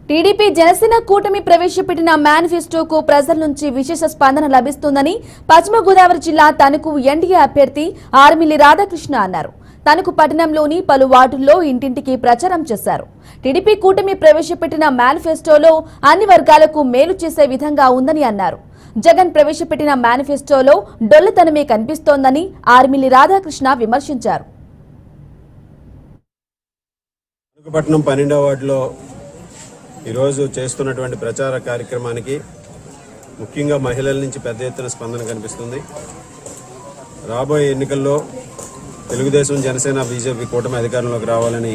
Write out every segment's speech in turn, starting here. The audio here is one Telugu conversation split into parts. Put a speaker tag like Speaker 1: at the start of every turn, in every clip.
Speaker 1: టీడీపీ జనసేన కూటమి ప్రవేశపెట్టిన మేనిఫెస్టోకు ప్రజల నుంచి విశేష స్పందన లభిస్తుందని పశ్చిమ గోదావరి జిల్లా తణుకు ఎన్డీఏ అభ్యర్థి ఆర్మిల్లి రాధాకృష్ణ అన్నారు. తణుకు పట్టణంలోని పలు వార్డుల్లో ఇంటింటికి ప్రచారం చేశారు. టీడీపీ కూటమి ప్రవేశపెట్టిన మేనిఫెస్టోలో అన్ని వర్గాలకు మేలు చేసే విధంగా ఉందని అన్నారు. జగన్ ప్రవేశపెట్టిన మేనిఫెస్టోలో డొల్లతనమే కనిపిస్తోందని ఆర్మిల్లి రాధాకృష్ణ విమర్శించారు.
Speaker 2: పట్టణం 12వ వార్డులో ఈరోజు చేస్తున్నటువంటి ప్రచార కార్యక్రమానికి ముఖ్యంగా మహిళల నుంచి పెద్ద ఎత్తున స్పందన కనిపిస్తుంది. రాబోయే ఎన్నికల్లో తెలుగుదేశం, జనసేన, బీజేపీ కూటమి అధికారంలోకి రావాలని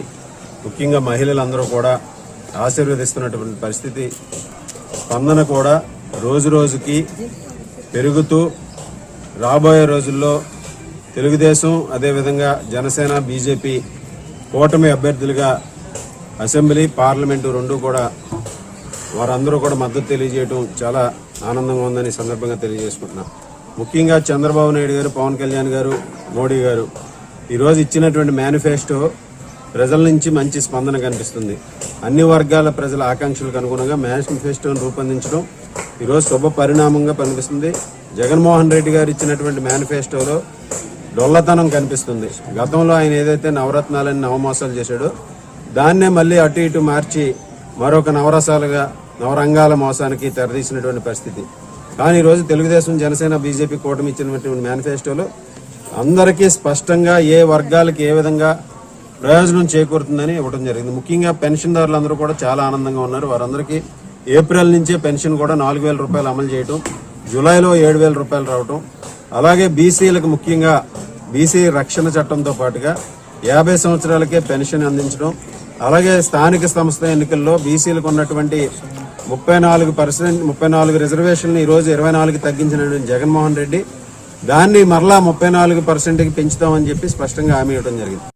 Speaker 2: ముఖ్యంగా మహిళలందరూ కూడా ఆశీర్వదిస్తున్నటువంటి పరిస్థితి. స్పందన కూడా రోజు రోజుకి పెరుగుతూ రాబోయే రోజుల్లో తెలుగుదేశం అదేవిధంగా జనసేన, బీజేపీ కూటమి అభ్యర్థులుగా అసెంబ్లీ, పార్లమెంటు రెండు కూడా వారందరూ కూడా మద్దతు తెలియజేయడం చాలా ఆనందంగా ఉందని సందర్భంగా తెలియజేసుకుంటున్నాం. ముఖ్యంగా చంద్రబాబు నాయుడు గారు, పవన్ కళ్యాణ్ గారు, మోడీ గారు ఈరోజు ఇచ్చినటువంటి మేనిఫెస్టో ప్రజల నుంచి మంచి స్పందన కనిపిస్తుంది. అన్ని వర్గాల ప్రజల ఆకాంక్షలకు అనుగుణంగా మేనిఫెస్టోను రూపొందించడం ఈరోజు శుభ పరిణామంగా కనిపిస్తుంది. జగన్మోహన్ రెడ్డి గారు ఇచ్చినటువంటి మేనిఫెస్టోలో డొల్లతనం కనిపిస్తుంది. గతంలో ఆయన ఏదైతే నవరత్నాలని నవమోసాలు చేశాడో దాన్నే మళ్ళీ అటు ఇటు మార్చి మరొక నవరంగాల మోసానికి తెరదీసినటువంటి పరిస్థితి. కానీ ఈరోజు తెలుగుదేశం, జనసేన, బీజేపీ కూటమి ఇచ్చినటువంటి మేనిఫెస్టోలో అందరికీ స్పష్టంగా ఏ వర్గాలకి ఏ విధంగా ప్రయోజనం చేకూరుతుందని ఇవ్వడం జరిగింది. ముఖ్యంగా పెన్షన్దారులందరూ కూడా చాలా ఆనందంగా ఉన్నారు. వారందరికీ ఏప్రిల్ నుంచే పెన్షన్ కూడా 4,000 రూపాయలు అమలు చేయడం, జూలైలో 7,000 రూపాయలు రావటం, అలాగే బీసీలకు ముఖ్యంగా బీసీ రక్షణ చట్టంతో పాటుగా 50 సంవత్సరాలకే పెన్షన్ అందించడం, అలాగే స్థానిక సంస్థ ఎన్నికల్లో బీసీలకు ఉన్నటువంటి 34% రిజర్వేషన్లు ఈరోజు 24కి తగ్గించినటువంటి జగన్మోహన్ రెడ్డి దాన్ని మరలా 34%కి పెంచుతామని చెప్పి స్పష్టంగా హామీ ఇవ్వడం జరిగింది.